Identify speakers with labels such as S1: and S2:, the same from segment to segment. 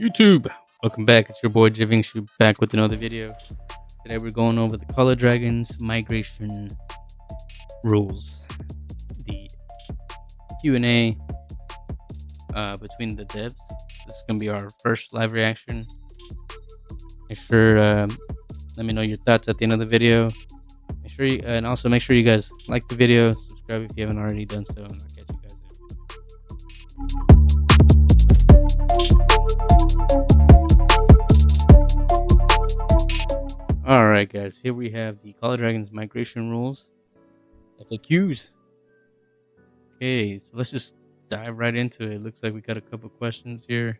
S1: YouTube, welcome back. It's your boy JVinkshu back with another video. Today we're going over the Color Dragons migration rules, the Q&A between the devs. This is gonna be our first live reaction. Make sure let me know your thoughts at the end of the video. Make sure and also make sure you guys like the video, subscribe if you haven't already done so, and I'll catch you guys there. Alright guys, here we have the Color Dragons migration rules. FAQs. Okay, so let's just dive right into it. Looks like we got a couple questions here.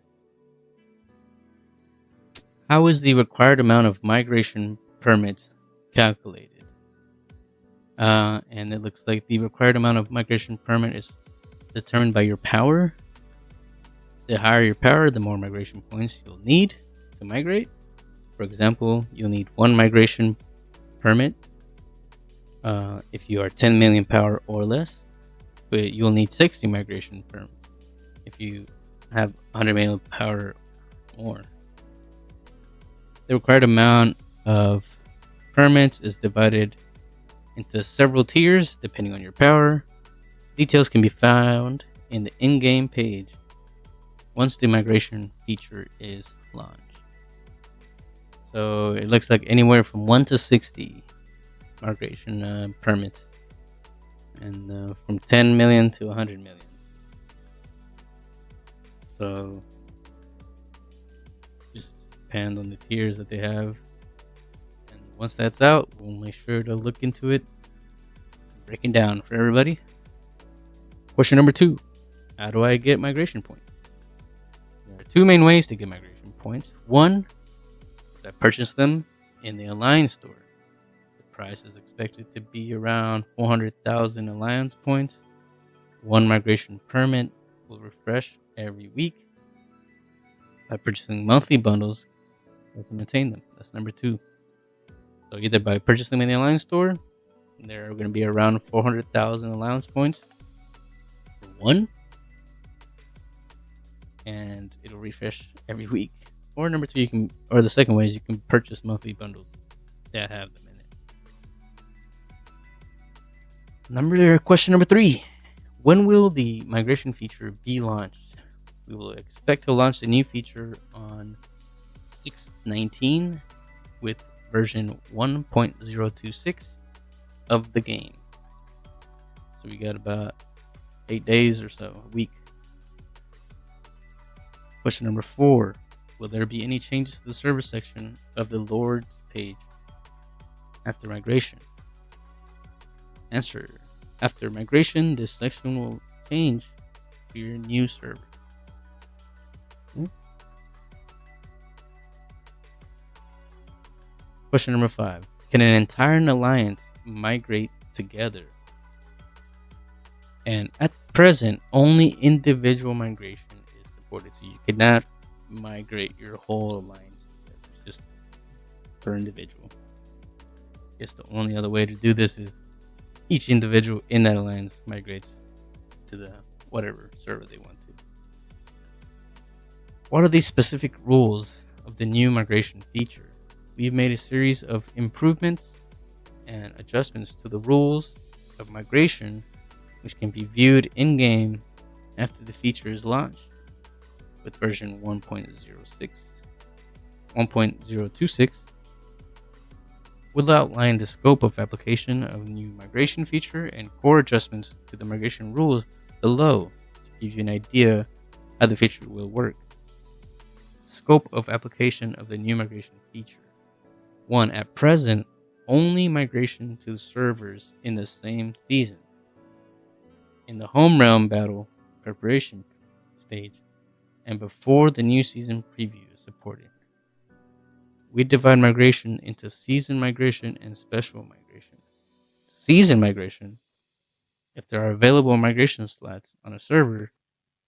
S1: How is the required amount of migration permits calculated? And it looks like the required amount of migration permit is determined by your power. The higher your power, the more migration points you'll need to migrate. For example, you'll need 1 migration permit if you are 10 million power or less, but you'll need 60 migration permits if you have 100 million power or more. The required amount of permits is divided into several tiers depending on your power. Details can be found in the in-game page once the migration feature is launched. So it looks like anywhere from 1 to 60 migration permits, and from 10 million to 100 million. So just depend on the tiers that they have, and once that's out, we'll make sure to look into it, breaking down for everybody. Question number 2: how do I get migration points? There are 2 main ways to get migration points. One is I purchase them in the Alliance store. The price is expected to be around 400,000 Alliance points. 1 migration permit will refresh every week. By purchasing monthly bundles, I can maintain them. That's number 2. So either by purchasing them in the Alliance store, there are going to be around 400,000 allowance points for 1, and it'll refresh every week. Or number 2, the second way is you can purchase monthly bundles that have them in it. Question number 3: when will the migration feature be launched? We will expect to launch the new feature on 6/19 with version 1.026 of the game. So we got about 8 days or so, a week. Question number 4: will there be any changes to the server section of the Lords page after migration? Answer: after migration, this section will change to your new server. Question number 5: can an entire alliance migrate together? And at present, only individual migration is supported, so you cannot migrate your whole alliance together, just per individual. I guess the only other way to do this is each individual in that alliance migrates to the whatever server they want to. What are the specific rules of the new migration feature? We've made a series of improvements and adjustments to the rules of migration, which can be viewed in-game after the feature is launched. With version 1.026 will outline the scope of application of the new migration feature and core adjustments to the migration rules below to give you an idea how the feature will work. Scope of application of the new migration feature. 1. At present, only migration to the servers in the same season. In the home realm battle preparation stage and before the new season preview is supported. We divide migration into season migration and special migration. Season migration: if there are available migration slots on a server,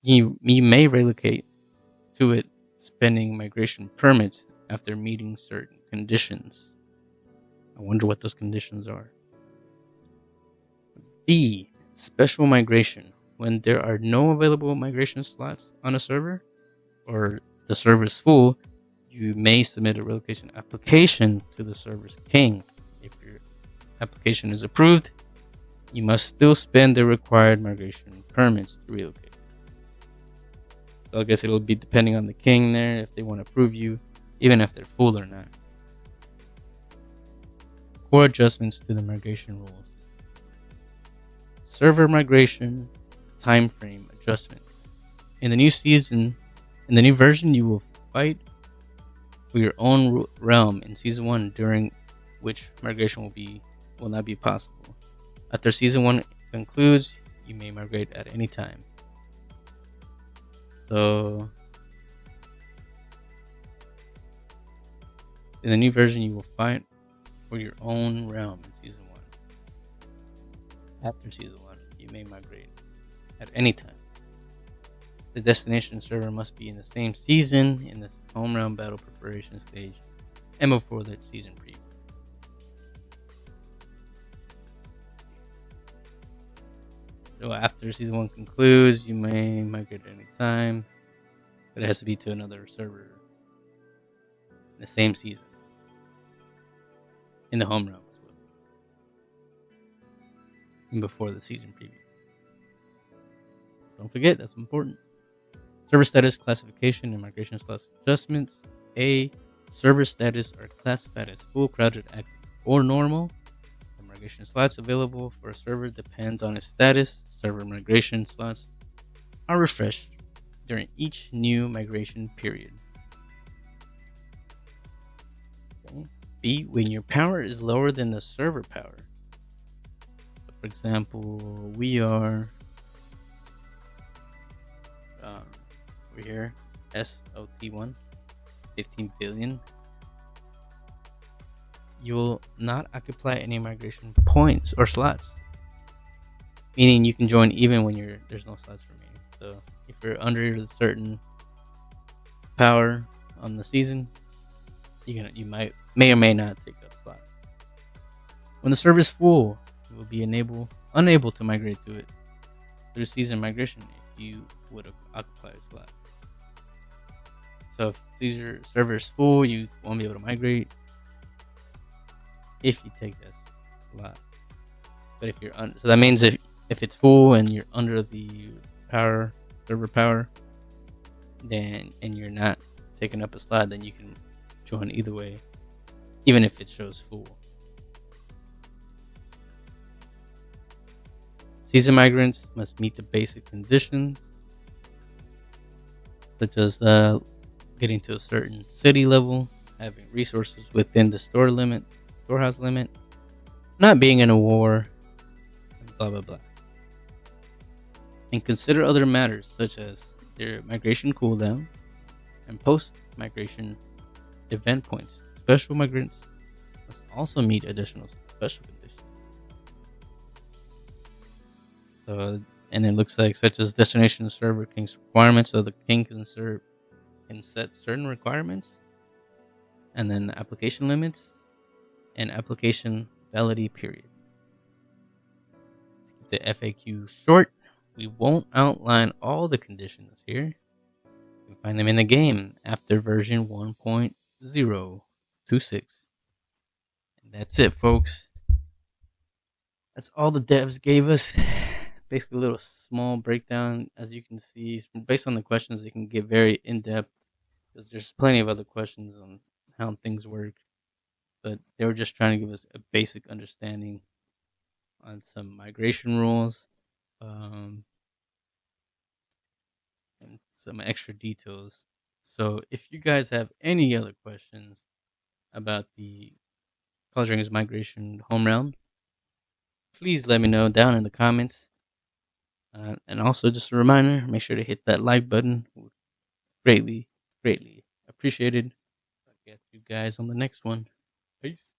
S1: you may relocate to it spending migration permits after meeting certain conditions. I wonder what those conditions are. B. Special migration: when there are no available migration slots on a server, or the server is full, you may submit a relocation application to the server's king. If your application is approved, you must still spend the required migration permits to relocate. So I guess it'll be depending on the king there if they want to approve you, even if they're full or not. Core adjustments to the migration rules. Server migration time frame adjustment. In the new season, in the new version, you will fight for your own realm in season 1, during which migration will not be possible. After season 1 concludes, you may migrate at any time. So in the new version, you will fight for your own realm in season 1. After season 1, you may migrate at any time. The destination server must be in the same season in the home realm battle preparation stage and before the season preview. So after season 1 concludes, you may migrate at any time, but it has to be to another server in the same season in the home realm as well, and before the season preview. Don't forget, that's important. Server status classification and migration status adjustments. A. Server status are classified as full, crowded, active, or normal. The migration slots available for a server depends on its status. Server migration slots are refreshed during each new migration period. Okay. B. When your power is lower than the server power. So for example, we are over here, SOT1, 15 billion. You will not occupy any migration points or slots, meaning you can join even when there's no slots remaining. So if you're under a certain power on the season, you may or may not take up a slot. When the server is full, you will be unable to migrate to it through season migration if you would occupy a slot. So if the server is full, you won't be able to migrate if you take this slot. But if you're so that means if it's full and you're under the server power, and you're not taking up a slot, then you can join either way, even if it shows full. Season migrants must meet the basic conditions, such as getting to a certain city level, having resources within the storehouse limit, not being in a war, and blah blah blah. And consider other matters such as their migration cooldown and post-migration event points. Special migrants must also meet additional special conditions. So, and it looks like such as destination server king's requirements. So the king can set certain requirements, and then application limits and application validity period. To keep the FAQ short, we won't outline all the conditions here. You can find them in the game after version 1.026. And that's it, folks. That's all the devs gave us. Basically a little small breakdown. As you can see, based on the questions, it can get very in-depth, because there's plenty of other questions on how things work, but they were just trying to give us a basic understanding on some migration rules, and some extra details. So if you guys have any other questions about the College Rankings migration home realm, please let me know down in the comments. And also, just a reminder, make sure to hit that like button. Greatly, greatly appreciated. I'll get you guys on the next one. Peace.